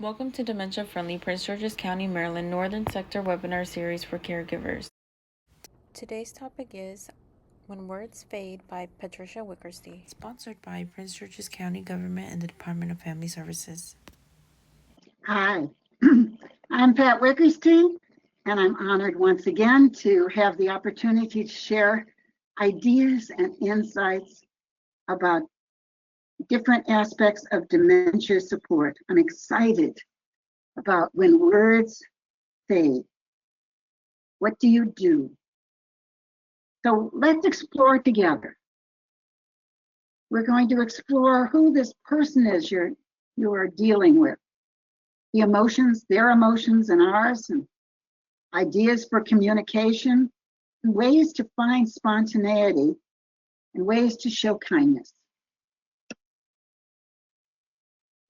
Welcome to Dementia Friendly Prince George's County, Maryland Northern Sector webinar series for caregivers. Today's topic is When Words Fade by Patricia Wickersty, sponsored by Prince George's County Government and the Department of Family Services. Hi, I'm Pat Wickersty, and I'm honored once again to have the opportunity to share ideas and insights about different aspects of dementia support. I'm excited about when words fade. What do you do? So let's explore together. We're going to explore who this person is you're dealing with. The emotions, their emotions and ours, and ideas for communication, and ways to find spontaneity, and ways to show kindness.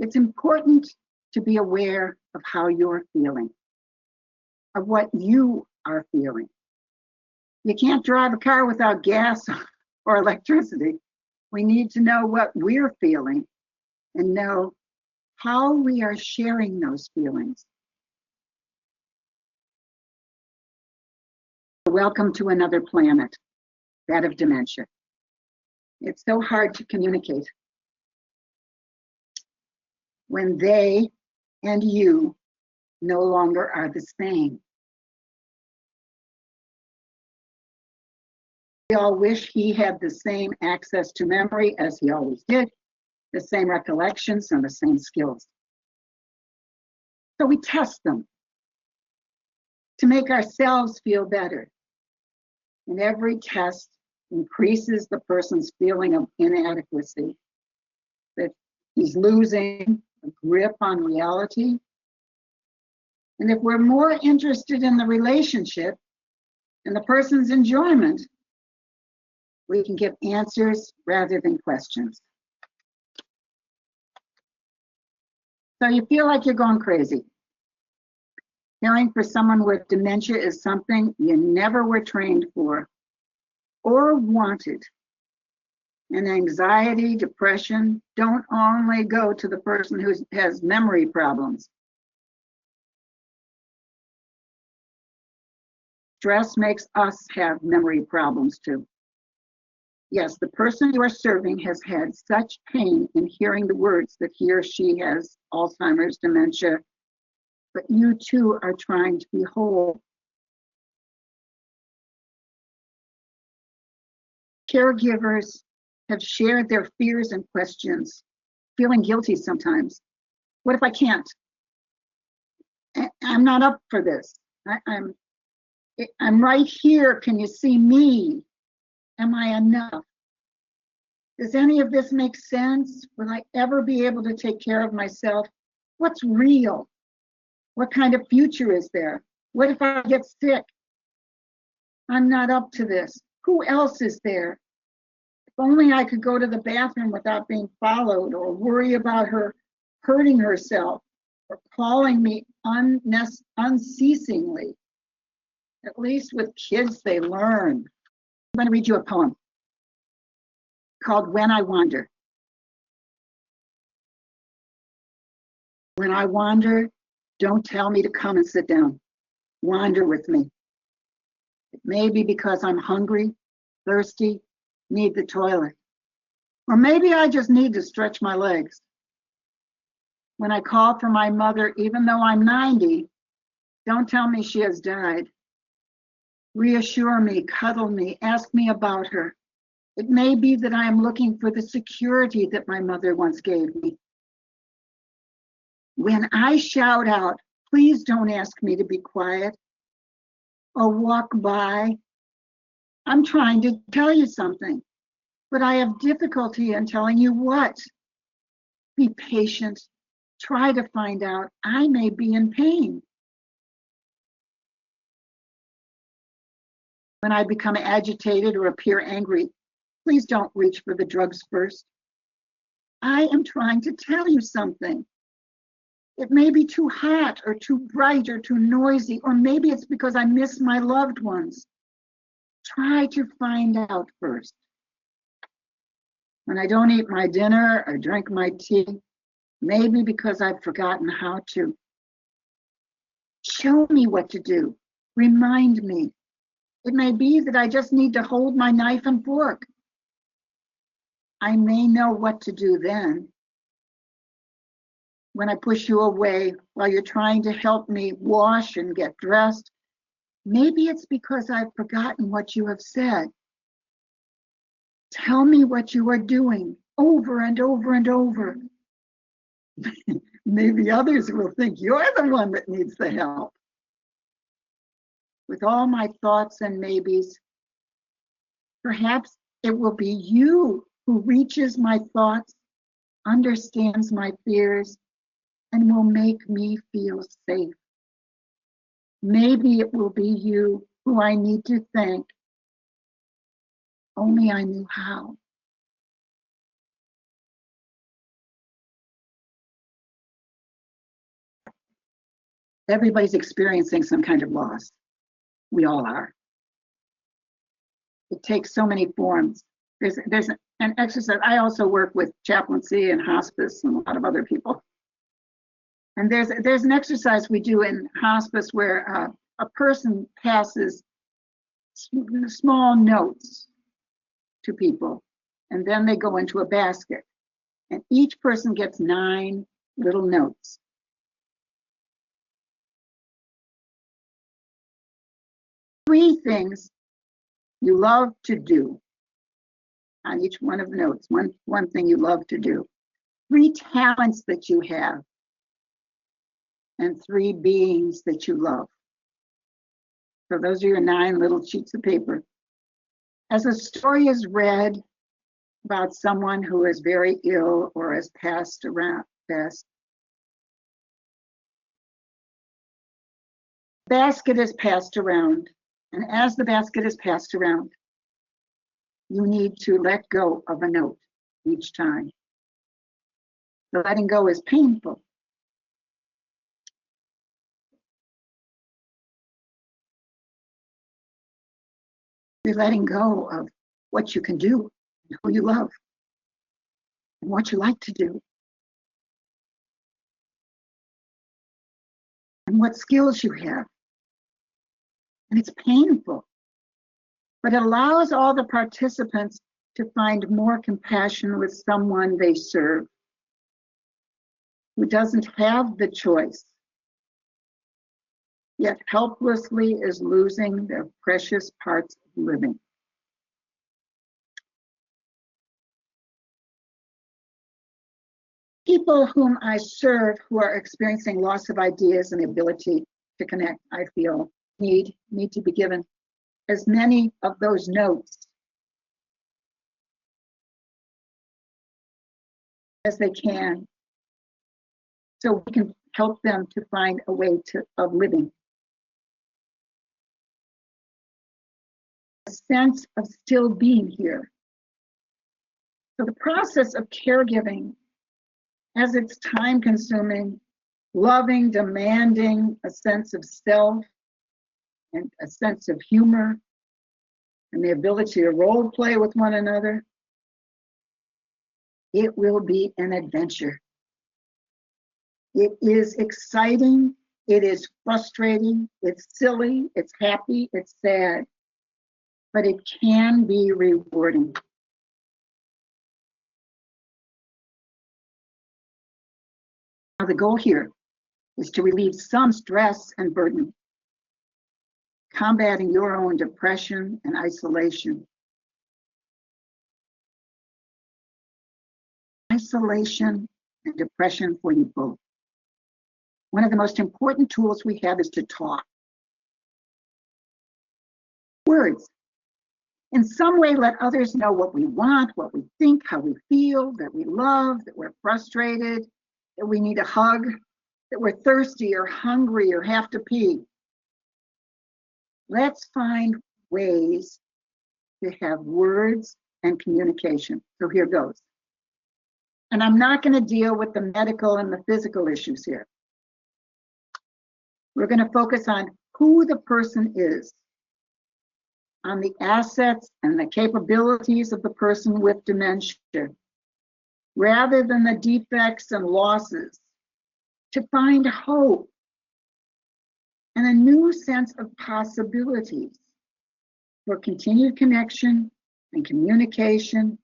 It's important to be aware of how you're feeling, of what you are feeling. You can't drive a car without gas or electricity. We need to know what we're feeling and know how we are sharing those feelings. Welcome to another planet, that of dementia. It's so hard to communicate when they and you no longer are the same. We all wish he had the same access to memory as he always did, the same recollections and the same skills. So we test them to make ourselves feel better. And every test increases the person's feeling of inadequacy, that he's losing a grip on reality. And if we're more interested in the relationship and the person's enjoyment, we can give answers rather than questions. So you feel like you're going crazy. Caring for someone with dementia is something you never were trained for or wanted. And anxiety, depression don't only go to the person who has memory problems. Stress makes us have memory problems too. Yes, the person you are serving has had such pain in hearing the words that he or she has Alzheimer's, dementia, but you too are trying to be whole. Caregivers have shared their fears and questions, feeling guilty sometimes. What if I can't? I'm not up for this. I'm right here. Can you see me? Am I enough? Does any of this make sense? Will I ever be able to take care of myself? What's real? What kind of future is there? What if I get sick? I'm not up to this. Who else is there? If only I could go to the bathroom without being followed, or worry about her hurting herself or calling me unceasingly. At least with kids, they learn. I'm going to read you a poem called When I Wander. When I wander, don't tell me to come and sit down. Wander with me. It may be because I'm hungry, thirsty, need the toilet. Or maybe I just need to stretch my legs. When I call for my mother, even though I'm 90, don't tell me she has died. Reassure me, cuddle me, ask me about her. It may be that I am looking for the security that my mother once gave me. When I shout out, please don't ask me to be quiet or walk by. I'm trying to tell you something, but I have difficulty in telling you what. Be patient. Try to find out. I may be in pain. When I become agitated or appear angry, please don't reach for the drugs first. I am trying to tell you something. It may be too hot or too bright or too noisy, or maybe it's because I miss my loved ones. Try to find out first. When I don't eat my dinner or drink my tea, Maybe because I've forgotten how to. Show me what to do. Remind me. It may be that I just need to hold my knife and fork. I may know what to do then. When I push you away while you're trying to help me wash and get dressed, maybe it's because I've forgotten what you have said. Tell me what you are doing over and over and over. Maybe others will think you're the one that needs the help. With all my thoughts and maybes, perhaps it will be you who reaches my thoughts, understands my fears, and will make me feel safe. Maybe it will be you who I need to thank. Only I knew how. Everybody's experiencing some kind of loss. We all are. It takes so many forms. There's an exercise. I also work with chaplaincy and hospice and a lot of other people. And there's an exercise we do in hospice where a person passes small notes to people, and then they go into a basket. And each person gets 9 little notes. Three things you love to do on each one of the notes. One thing you love to do. 3 talents that you have. And 3 beings that you love. So those are your 9 little sheets of paper. As a story is read about someone who is very ill or has passed, basket is passed around. And as the basket is passed around, you need to let go of a note each time. The letting go is painful. You're letting go of what you can do, who you love, and what you like to do, and what skills you have. And it's painful, but it allows all the participants to find more compassion with someone they serve, who doesn't have the choice, yet helplessly is losing their precious parts of living. People whom I serve who are experiencing loss of ideas and the ability to connect, I feel, need to be given as many of those notes as they can, so we can help them to find a way of living. A sense of still being here. So the process of caregiving, as it's time consuming, loving, demanding, a sense of self and a sense of humor and the ability to role play with one another, it will be an adventure. It is exciting, it is frustrating, it's silly, it's happy, it's sad, but it can be rewarding. Now, the goal here is to relieve some stress and burden, combating your own depression and isolation. Isolation and depression for you both. One of the most important tools we have is to talk. Words. In some way, let others know what we want, what we think, how we feel, that we love, that we're frustrated, that we need a hug, that we're thirsty or hungry or have to pee. Let's find ways to have words and communication. So here goes. And I'm not going to deal with the medical and the physical issues here. We're going to focus on who the person is, on the assets and the capabilities of the person with dementia. rather than the defects and losses, to find hope and a new sense of possibilities for continued connection and communication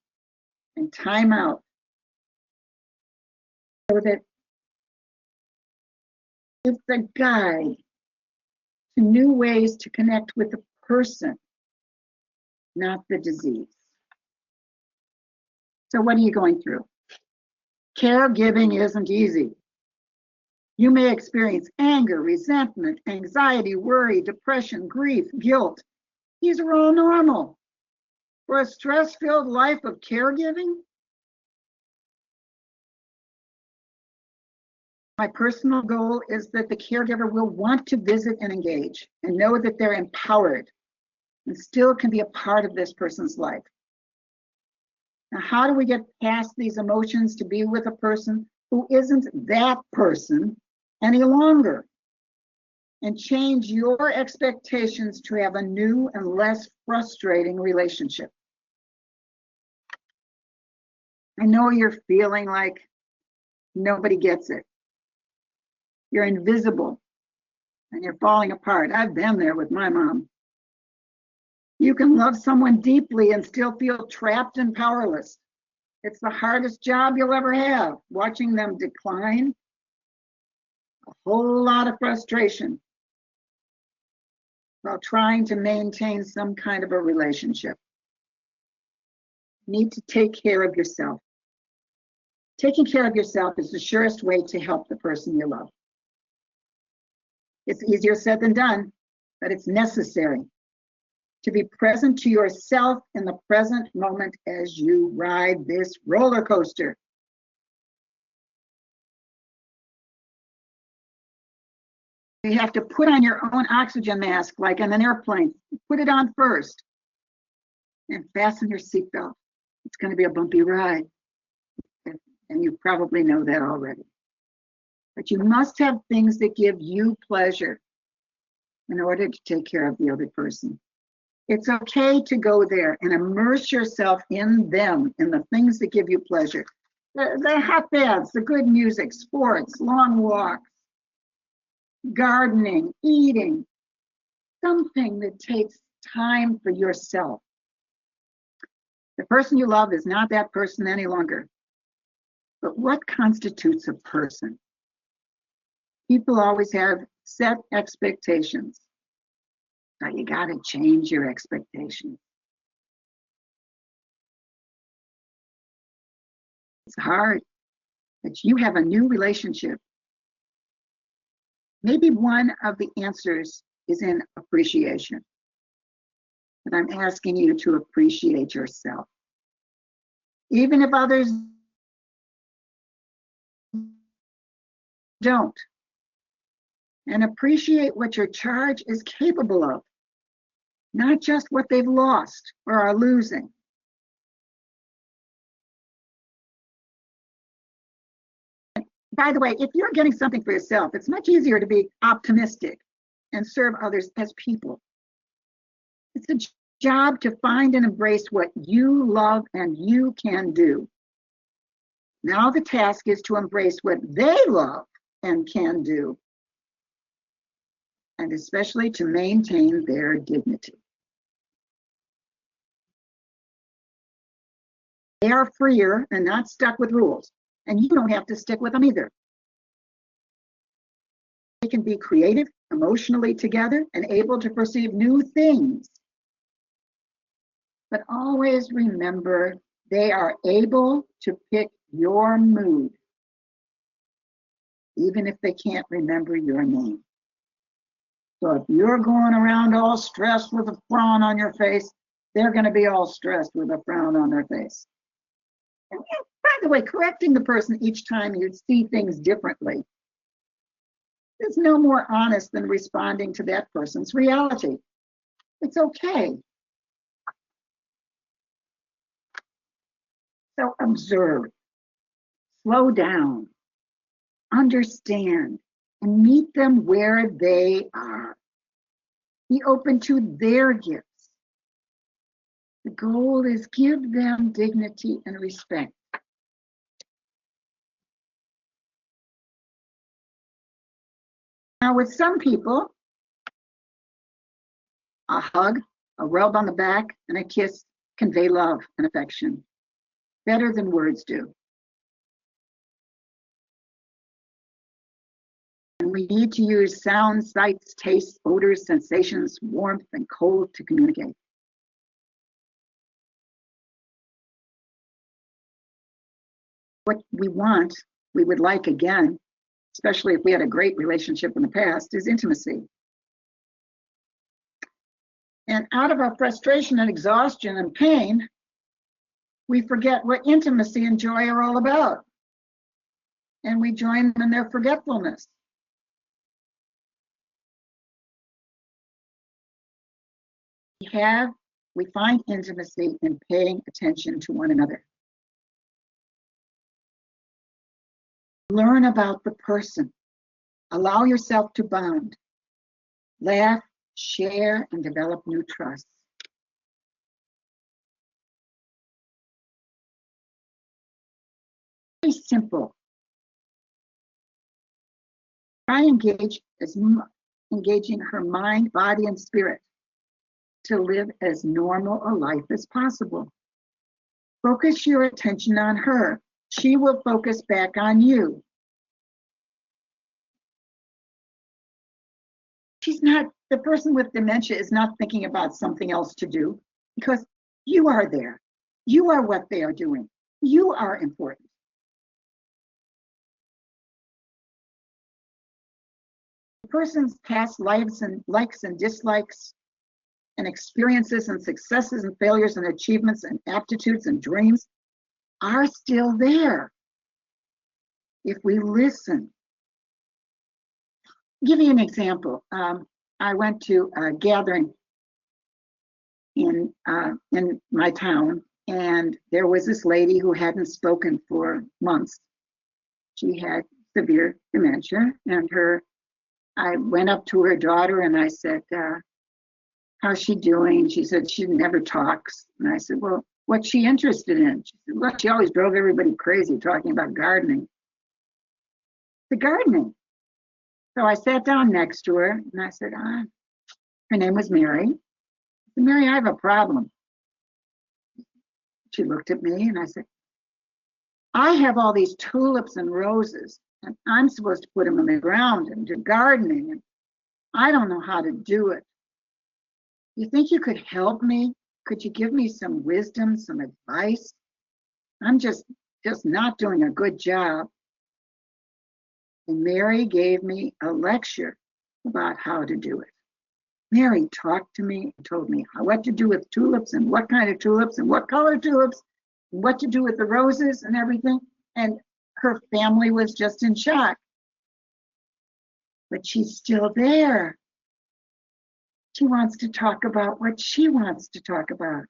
and time out, so that it's a guide to new ways to connect with the person, not the disease. So what are you going through? Caregiving isn't easy. You may experience anger, resentment, anxiety, worry, depression, grief, guilt. These are all normal. For a stress-filled life of caregiving, my personal goal is that the caregiver will want to visit and engage and know that they're empowered and still can be a part of this person's life. Now, how do we get past these emotions to be with a person who isn't that person any longer, and change your expectations to have a new and less frustrating relationship? I know you're feeling like nobody gets it. You're invisible and you're falling apart. I've been there with my mom. You can love someone deeply and still feel trapped and powerless. It's the hardest job you'll ever have, watching them decline. A whole lot of frustration while trying to maintain some kind of a relationship. You need to take care of yourself. Taking care of yourself is the surest way to help the person you love. It's easier said than done, but it's necessary to be present to yourself in the present moment as you ride this roller coaster. You have to put on your own oxygen mask like on an airplane. Put it on first and fasten your seatbelt. It's going to be a bumpy ride, and you probably know that already. But you must have things that give you pleasure in order to take care of the other person. It's okay to go there and immerse yourself in them, in the things that give you pleasure. The hot baths, the good music, sports, long walks, gardening, eating, something that takes time for yourself. The person you love is not that person any longer. But what constitutes a person? People always have set expectations. So you got to change your expectations. It's hard, but you have a new relationship. Maybe one of the answers is in appreciation. But I'm asking you to appreciate yourself. Even if others don't. And appreciate what your charge is capable of, not just what they've lost or are losing. By the way, if you're getting something for yourself, it's much easier to be optimistic and serve others as people. It's a job to find and embrace what you love and you can do. Now the task is to embrace what they love and can do, and especially to maintain their dignity. They are freer and not stuck with rules, and you don't have to stick with them either. They can be creative, emotionally together, and able to perceive new things. But always remember, they are able to pick your mood, even if they can't remember your name. So if you're going around all stressed with a frown on your face, they're going to be all stressed with a frown on their face. And by the way, correcting the person each time you see things differently is no more honest than responding to that person's reality. It's okay. So observe, slow down, understand, and meet them where they are. Be open to their gifts. The goal is give them dignity and respect. Now, with some people, a hug, a rub on the back, and a kiss convey love and affection better than words do. And we need to use sounds, sights, tastes, odors, sensations, warmth, and cold to communicate. What we want, we would like again, especially if we had a great relationship in the past, is intimacy. And out of our frustration and exhaustion and pain, we forget what intimacy and joy are all about. And we join them in their forgetfulness. We find intimacy in paying attention to one another. Learn about the person. Allow yourself to bond. Laugh, share, and develop new trust. Very simple. Try engaging her mind, body, and spirit to live as normal a life as possible. Focus your attention on her. She will focus back on you. The person with dementia is not thinking about something else to do because you are there. You are what they are doing. You are important. The person's past lives and likes and dislikes and experiences and successes and failures and achievements and aptitudes and dreams are still there if we listen. I'll give you an example. I went to a gathering in my town, and there was this lady who hadn't spoken for months. She had severe dementia, and I went up to her daughter and I said, how's she doing? She said she never talks. And I said, well, what's she interested in? She said, well, she always drove everybody crazy talking about gardening. The gardening. So I sat down next to her and I said, her name was Mary. I said, Mary, I have a problem. She looked at me and I said, I have all these tulips and roses and I'm supposed to put them in the ground and do gardening and I don't know how to do it. You think you could help me? Could you give me some wisdom, some advice? I'm just not doing a good job. And Mary gave me a lecture about how to do it. Mary talked to me and told me what to do with tulips and what kind of tulips and what color tulips, and what to do with the roses and everything. And her family was just in shock. But she's still there. She wants to talk about what she wants to talk about.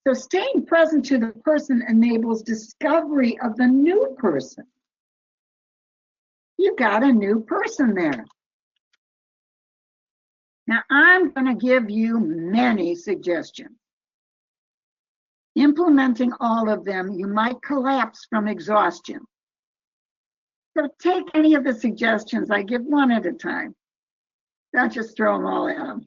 So staying present to the person enables discovery of the new person. You've got a new person there. Now, I'm going to give you many suggestions. Implementing all of them, you might collapse from exhaustion. So take any of the suggestions. I give one at a time. Don't just throw them all at them.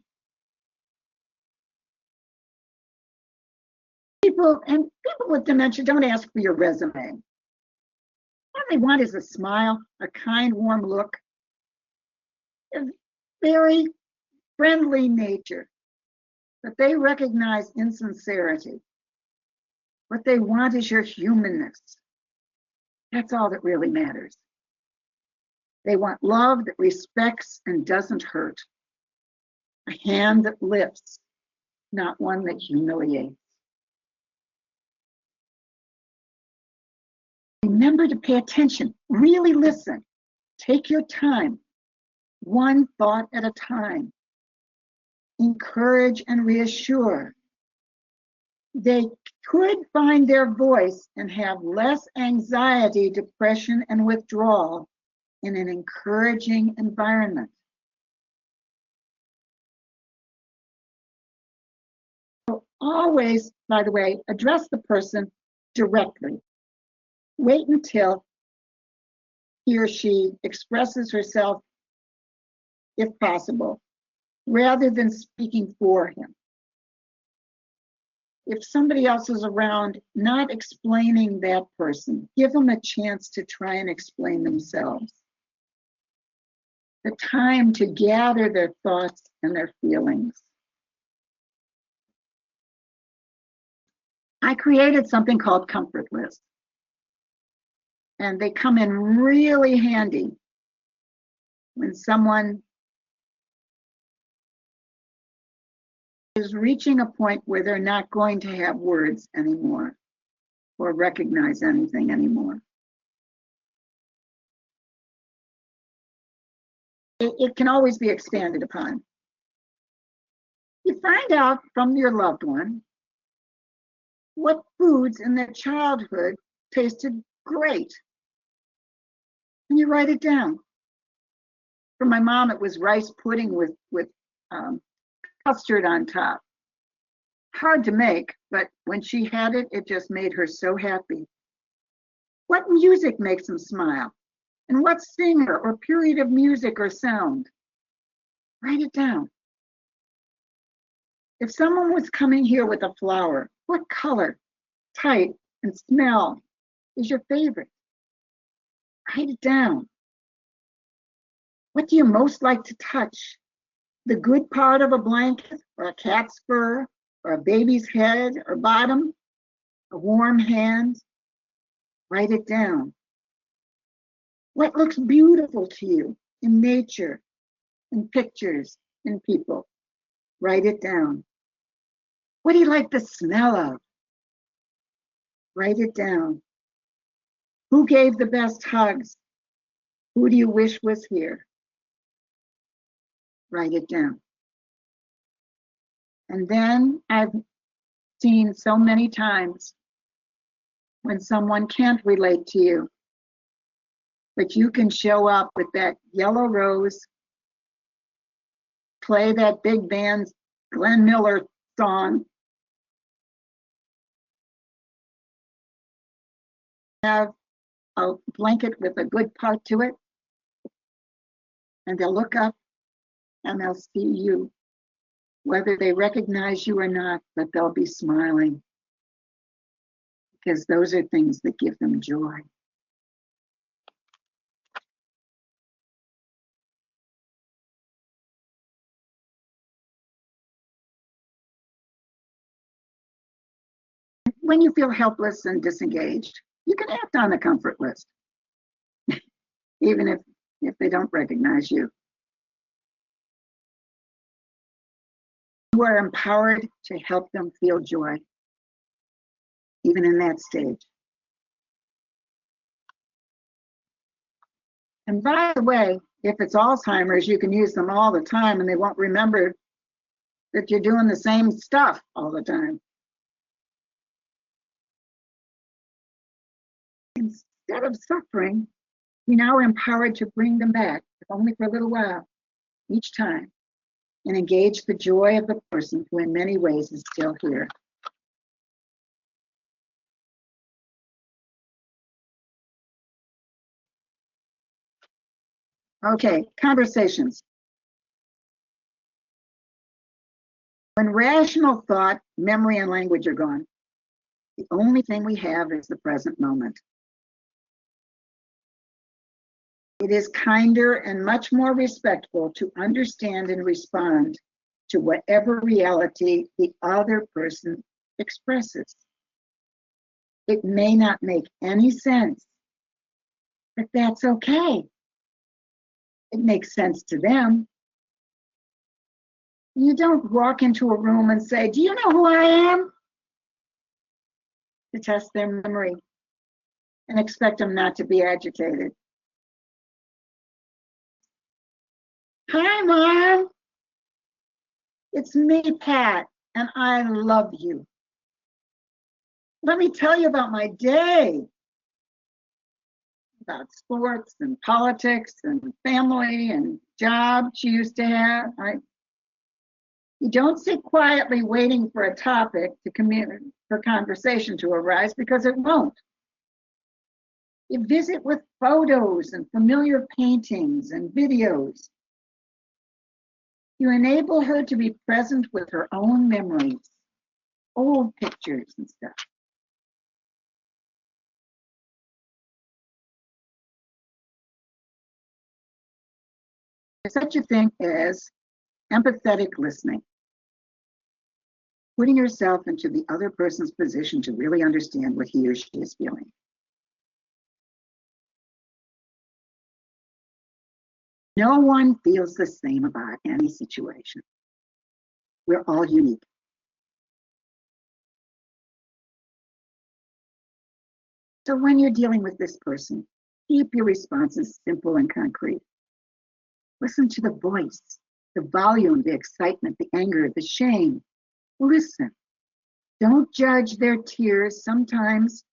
People with dementia don't ask for your resume. What they want is a smile, a kind, warm look, a very friendly nature, but they recognize insincerity. What they want is your humanness. That's all that really matters. They want love that respects and doesn't hurt. A hand that lifts, not one that humiliates. Remember to pay attention, really listen. Take your time, one thought at a time. Encourage and reassure. They could find their voice and have less anxiety, depression, and withdrawal in an encouraging environment. So always, by the way, address the person directly. Wait until he or she expresses herself if possible, rather than speaking for him. If somebody else is around, not explaining that person, give them a chance to try and explain themselves. The time to gather their thoughts and their feelings. I created something called comfort lists, and they come in really handy when someone is reaching a point where they're not going to have words anymore or recognize anything anymore. It can always be expanded upon. You find out from your loved one what foods in their childhood tasted great, and you write it down. For my mom, it was rice pudding with custard on top. Hard to make, but when she had it, it just made her so happy. What music makes them smile? And what singer or period of music or sound? Write it down. If someone was coming here with a flower, what color, type, and smell is your favorite? Write it down. What do you most like to touch? The good part of a blanket, or a cat's fur, or a baby's head or bottom, a warm hand? Write it down. What looks beautiful to you in nature, in pictures, in people? Write it down. What do you like the smell of? Write it down. Who gave the best hugs? Who do you wish was here? Write it down. And then I've seen so many times when someone can't relate to you, but you can show up with that yellow rose, play that big band's Glenn Miller song, have a blanket with a good part to it, and they'll look up and they'll see you, whether they recognize you or not, but they'll be smiling, because those are things that give them joy. When you feel helpless and disengaged, you can act on the comfort list, even if they don't recognize you. You are empowered to help them feel joy, even in that stage. And by the way, if it's Alzheimer's, you can use them all the time and they won't remember that you're doing the same stuff all the time. Instead of suffering, you now are empowered to bring them back, if only for a little while, each time, and engage the joy of the person who in many ways is still here. Okay, conversations. When rational thought, memory, and language are gone, the only thing we have is the present moment. It is kinder and much more respectful to understand and respond to whatever reality the other person expresses. It may not make any sense, but that's okay. It makes sense to them. You don't walk into a room and say, "Do you know who I am?" to test their memory and expect them not to be agitated. "Hi, Mom. It's me, Pat, and I love you. Let me tell you about my day." About sports and politics and family and job she used to have. You don't sit quietly waiting for a topic for conversation to arise, because it won't. You visit with photos and familiar paintings and videos. You enable her to be present with her own memories, old pictures and stuff. There's such a thing as empathetic listening, putting yourself into the other person's position to really understand what he or she is feeling. No one feels the same about any situation. We're all unique. So when you're dealing with this person, keep your responses simple and concrete. Listen to the voice, the volume, the excitement, the anger, the shame. Listen. Don't judge their tears. Sometimes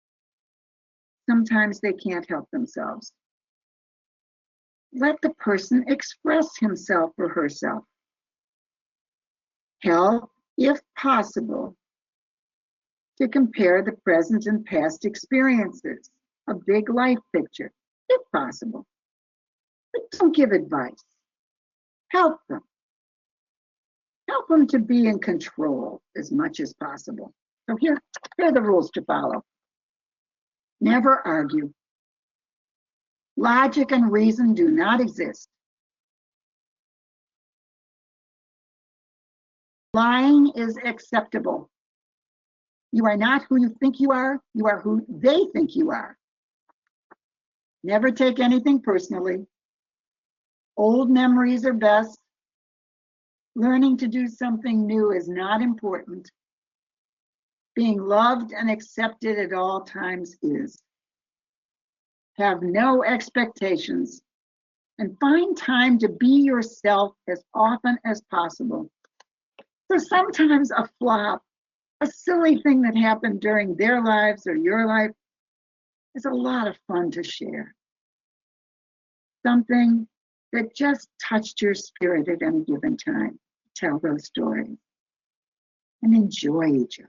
they can't help themselves. Let the person express himself or herself. Help, if possible, to compare the present and past experiences, a big life picture, if possible. But don't give advice. Help them. Help them to be in control as much as possible. So here are the rules to follow. Never argue. Logic and reason do not exist. Lying is acceptable. You are not who you think you are who they think you are. Never take anything personally. Old memories are best. Learning to do something new is not important. Being loved and accepted at all times is. Have no expectations and find time to be yourself as often as possible. So sometimes a flop, a silly thing that happened during their lives or your life is a lot of fun to share. Something that just touched your spirit at any given time. Tell those stories and enjoy each other.